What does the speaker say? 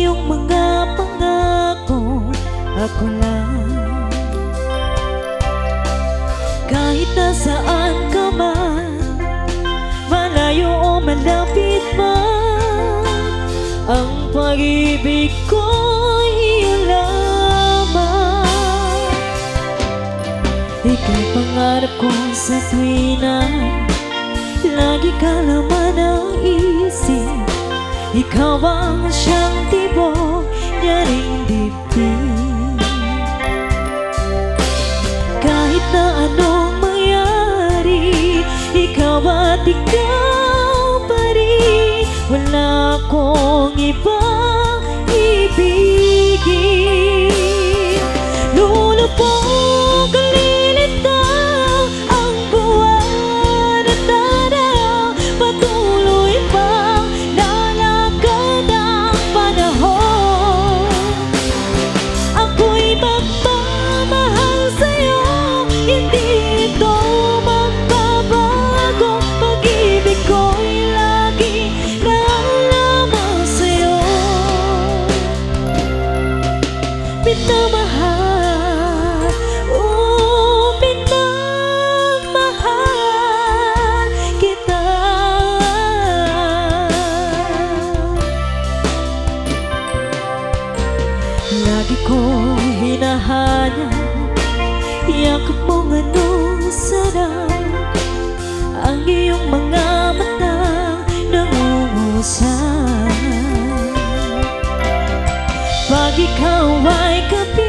iyong mga pangako, ako lang. Kahit nasaan ka man, malayo o malapit man, ang pag-ibig ko'y iyo lamang. Ika'y pangarap ko sa tuwin na lagi ka laman ang isip. Ikaw ang siyang tibok niya ring dibdib. Kahit na anong mangyari, ikaw at ikaw pa rin. Wala akong ibang ibigin. Lulubog ang lilitaw ang buwan at araw, patuloy pang lalakad ang panahon. Ako'y magmamahal sa'yo, hindi ito magbabago. Pag-ibig ko'y lagi lamang sa'yo. Minamahal, oh minamahal kita. Lagi ko hinahanap, yakap mong anong sarap, ang iyong mga matang nangungusap. Pag ikaw ay kapiling,